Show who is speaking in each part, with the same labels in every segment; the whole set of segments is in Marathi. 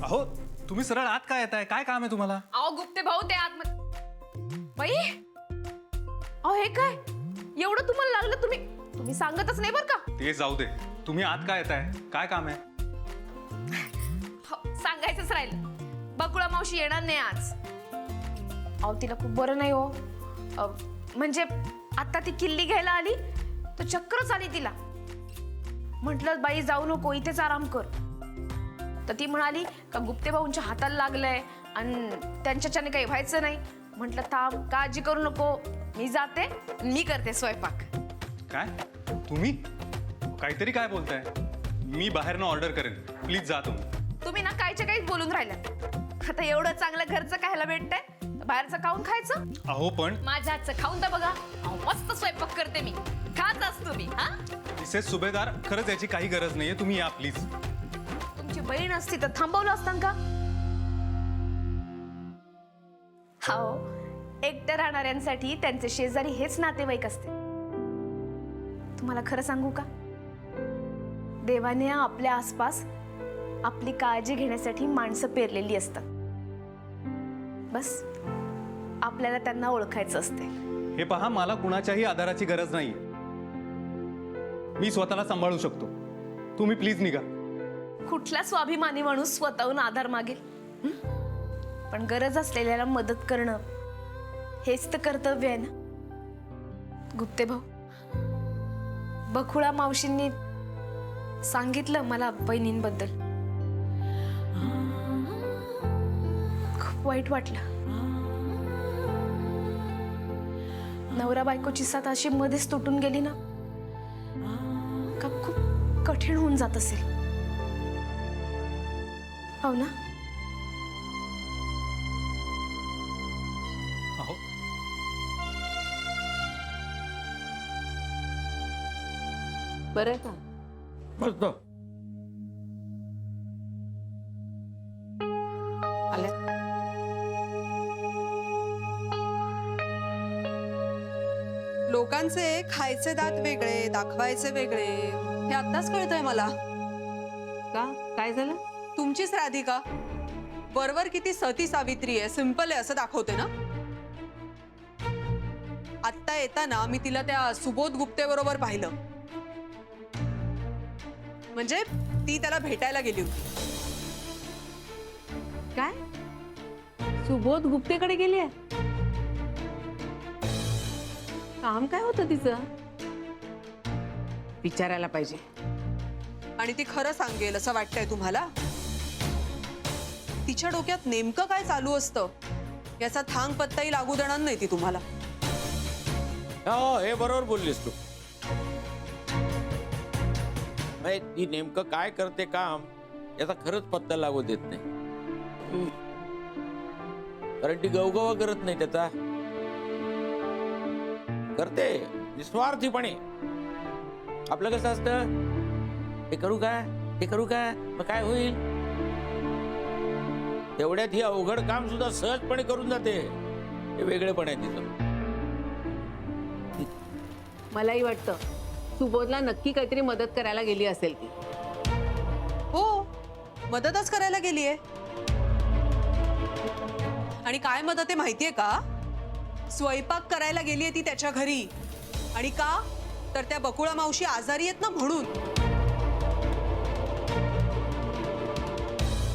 Speaker 1: अहो तुम्ही सरळ आत काय येताय? काय काम आहे तुम्हाला?
Speaker 2: अहो गुप्ते भाऊ ते आत बाई अहो हे काय एवढं तुम्हाला लागलं तुम्ही सांगतच नाही बरं का.
Speaker 1: ते जाऊ दे, तुम्ही आत काय येताय? काय काम आहे?
Speaker 2: हो, सांगायचंच राहिलं. बकुळा मावशी येणार नाही आज. अहो तिला खूप बरं नाही हो. म्हणजे आता ती किल्ली घ्यायला आली तर चक्करच आली तिला. म्हटलं बाई जाऊ नको, इथेच आराम कर. तर ती म्हणाली का गुप्ते भाऊंच्या हाताला लागलंय आणि त्यांच्याच्याने काही व्हायचं नाही. म्हटलं थांब, काळजी करू नको, मी जाते, मी करते स्वयंपाक.
Speaker 1: काय तुम्ही काहीतरी काय बोलताय? मी बाहेरनं ऑर्डर करेन, प्लीज जा
Speaker 2: तुम्ही ना कायच्या काहीच बोलून राहिला. आता एवढं चांगलं घरचं खायला भेटतंय, बाहेरचं खाऊन खायचं.
Speaker 1: अहो पण
Speaker 2: माझ्या हातचं खाऊन तर बघा. अहो, मस्त स्वयंपाक करते मी, खात असतो मी. हा
Speaker 1: मिसेस सुभेदार, खरंच याची काही गरज नाहीये, तुम्ही या प्लीज.
Speaker 2: तुमची बहीण असती तर थांबवलं असतं का? हो, एकटं राहणाऱ्यांसाठी त्यांचे शेजारी हेच नातेवाईक असते. तुम्हाला खरं सांगू का, देवाने आपल्या आसपास आपली काळजी घेण्यासाठी माणसं पेरलेली असतात. बस आपल्याला त्यांना ओळखायचं असते.
Speaker 1: हे पहा, मला कुणाच्याही आधाराची गरज नाहीये. मी स्वतःला सांभाळू शकतो. तुम्ही प्लीज निघा.
Speaker 2: कुठला स्वाभिमानी माणूस स्वतःहून आधार मागेल? पण गरज असलेल्याला मदत करणं हेच तर कर्तव्य आहे ना. गुप्ते भाऊ, बकुळा मावशींनी सांगितलं मला बहिणींबद्दल. खूप वाईट वाटलं. नवरा बायकोची साथ अशी मध्येच तुटून गेली ना, का खूप कठीण होऊन जात असेल. हो ना?
Speaker 1: अहो
Speaker 3: बरं का?
Speaker 4: बसतो.
Speaker 3: आले.
Speaker 5: लोकांचे खायचे दात वेगळे, दाखवायचे वेगळे, हे आत्ताच कळतंय मला.
Speaker 3: का काय झालं?
Speaker 5: तुमचीच राधिका वरवर किती सती सावित्री आहे, सिंपल आहे असं दाखवते ना. आत्ता येताना मी तिला त्या सुबोध गुप्ते बरोबर पाहिलं. म्हणजे ती त्याला भेटायला गेली होती.
Speaker 3: काय सुबोध गुप्तेकडे गेली आहे? काम काय होतं तिचं? विचारायला पाहिजे.
Speaker 5: आणि ती खरं सांगेल असं वाटतंय तुम्हाला? तिच्या डोक्यात नेमकं काय चालू असतं याचा थांग पत्ताही लागू देणार नाही ती तुम्हाला.
Speaker 4: हो, हे बरोबर बोललीस तू. ती नेमकं काय करते काम याचा खरंच पत्ता लागू देत नाही. कारण ती गवगवा करत नाही, त्याचा करते निस्वार्थीपणे. आपलं कसं असतं, हे करू का, हे करू का, मग काय होईल. तेवढ्यात ही अवघड काम सुद्धा सहजपणे करून जाते. हे वेगळेपण आहे तिचं.
Speaker 3: मलाही वाटतं सुबोधला नक्की काहीतरी मदत करायला गेली असेल ती.
Speaker 5: हो, मदतच करायला गेलीये. आणि काय मदत आहे माहितीये का? स्वयंपाक करायला गेलीये ती त्याच्या घरी. आणि का तर त्या बकुळा मावशी आजारी आहेत ना म्हणून.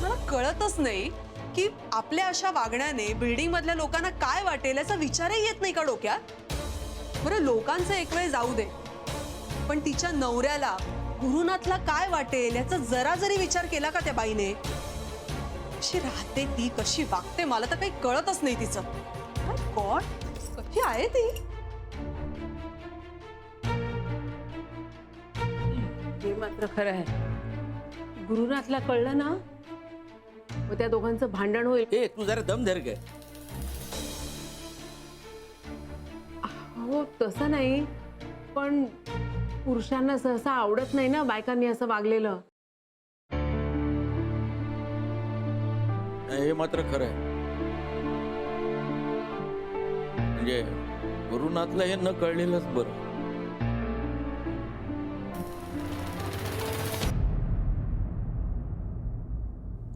Speaker 5: मला कळतच नाही की आपल्या अशा वागण्याने बिल्डिंग मधल्या लोकांना काय वाटेल याचा विचारही येत नाही का डोक्यात. बरं, लोकांचं एक वेळ जाऊ दे, पण तिच्या नवऱ्याला गुरुनाथला काय वाटेल याचा जरा जरी विचार केला का त्या बाईने? कशी राहते ती, कशी वागते, मला तर काही कळतच नाही तिचं. माय गॉड, कशी आहे ती.
Speaker 3: हे मात्र खरं आहे. गुरुनाथला कळलं ना, मग त्या दोघांचं भांडण होईल.
Speaker 4: ए, तू जरा दम धर ग.
Speaker 3: हो, तसं नाही, पण पुरुषांना सहसा आवडत नाही ना बायकांनी असं वागलेलं.
Speaker 4: हे मात्र खरं आहे. म्हणजे गुरुनाथला हे न कळलेलंच बरं.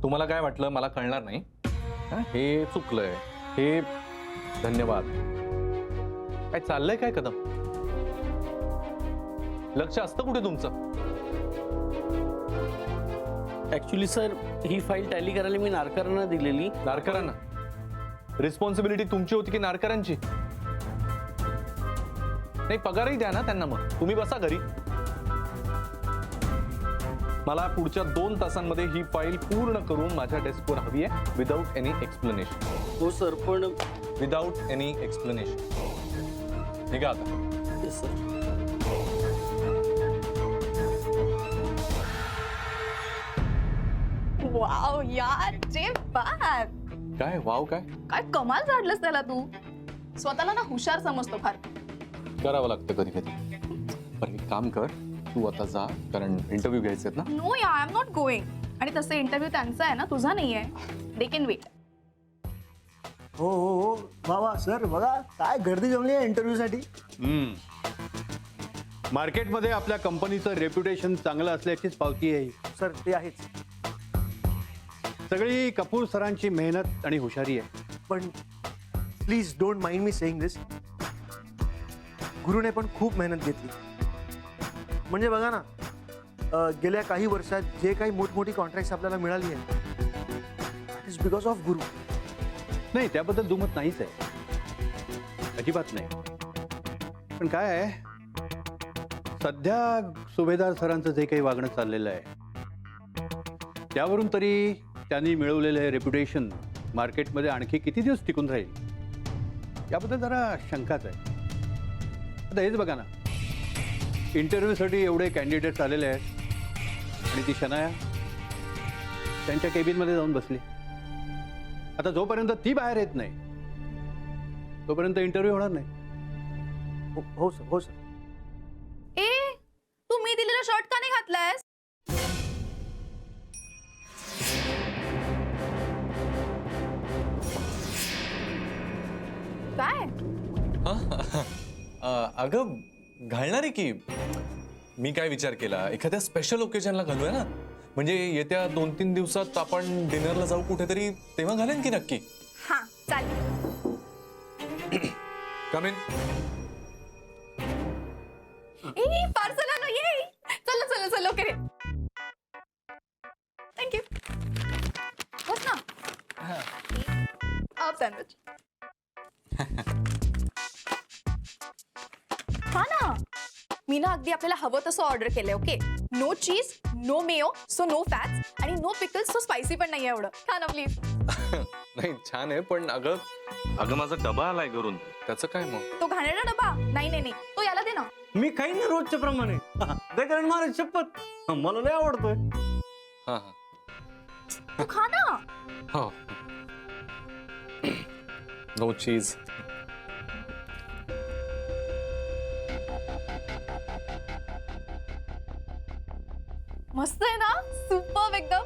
Speaker 6: तुम्हाला काय वाटलं मला कळणार नाही? हे चुकलंय, हे धन्यवाद. काय चाललंय काय कदम? लक्ष असतं कुठे तुमचं?
Speaker 7: ऍक्च्युली सर, ही फाईल टॅली करायला मी नारकरांना दिलेली.
Speaker 6: नारकरांना? रिस्पॉन्सिबिलिटी तुमची होती की नारकरांची? नाही, पगारही द्या ना त्यांना. मग तुम्ही बसा घरी. मला पुढच्या 2 तासांमध्ये ही फाईल पूर्ण करून माझ्या डेस्कवर हवी आहे, विदाऊट एनी एक्सप्लेनेशन.
Speaker 7: हो सर, पण
Speaker 6: विदाऊट एनी एक्सप्लेनेशन. ठीक आहे आता.
Speaker 7: Yes sir.
Speaker 8: वाव यार, जे बात.
Speaker 6: काय वाव? काय
Speaker 8: काय कमाल झाडलंस त्याला तू. स्वतःला ना हुशार समजतो फार.
Speaker 6: करावं लागतं कधी कधी. बरं, एक काम कर, तू आता जा, कारण इंटरव्ह्यू घ्यायचे आहेत ना.
Speaker 8: नो या, आय एम नॉट गोइंग. आणि तसं इंटरव्ह्यू त्यांचा आहे ना, तुझा नाहीये. They can wait.
Speaker 9: हो हो हो, वा वा सर, बघा काय गर्दी जमली आहे इंटरव्ह्यूसाठी.
Speaker 10: मार्केटमध्ये आपल्या कंपनीचं रेप्युटेशन चांगलं असल्याचीच पावती आहे.
Speaker 9: सर ते आहेच,
Speaker 10: सगळी कपूर सरांची मेहनत आणि हुशारी आहे.
Speaker 9: पण please don't mind me saying this. गुरुने पण खूप मेहनत घेतली. म्हणजे बघा ना, गेल्या काही वर्षात जे काही मोठमोठी कॉन्ट्रॅक्ट्स आपल्याला मिळाली आहे, इज बिकॉज ऑफ गुरु.
Speaker 10: नाही, त्याबद्दल दुमत नाहीच आहे, अजिबात नाही. पण काय आहे, सध्या सुभेदार सरांचं जे काही वागणं चाललेलं आहे, त्यावरून तरी त्यांनी मिळवलेलं हे रेप्युटेशन मार्केटमध्ये आणखी किती दिवस टिकून राहील याबद्दल जरा शंकाच आहे. आता हेच बघा ना, इंटरव्ह्यूसाठी एवढे कॅन्डिडेट्स आलेले आहेत आणि ती शनाया त्यांच्या केबिनमध्ये जाऊन बसली. आता जोपर्यंत ती बाहेर येत नाही तोपर्यंत इंटरव्ह्यू होणार नाही.
Speaker 9: हो सर, हो सर.
Speaker 8: ए, तू मी दिलेला शर्ट का नाही घातलायस? काय?
Speaker 6: अगं, घालणार आहे की. मी काय विचार केला, एखाद्या स्पेशल ओकेजनला घालूया ना. म्हणजे येत्या 2-3 दिवसात आपण डिनरला जाऊ कुठेतरी, तेव्हा घालेन की नक्की.
Speaker 8: हा, चालेल.
Speaker 6: कम इन.
Speaker 8: ए, पार्सल आलं, ये. चल चल चल, लवकर ये. थँक्यू. बस ना. आप सँडविच. हा ना, मी ना अगदी आपल्याला हवं तसं ऑर्डर केलंय. Okay, no cheese, no mayo, so no fats, आणि नो पिकल्स, सो स्पायसी पण नाही एवढं. खा ना प्लीज.
Speaker 6: नाही, छान आहे, पण अगं माझा डबा आलाय घरून, त्याचं काय मग?
Speaker 8: तो घाणेरडा डबा? नाही नाही नाही, तो याला दे ना.
Speaker 7: मी खाईन ना रोजच्या प्रमाणे. ते कारण मला शपथ, मला नाही आवडतोय.
Speaker 6: हा हा,
Speaker 8: तू खा ना.
Speaker 6: हो. नो चीज.
Speaker 8: मस्त आहे ना, सुपर एकदम.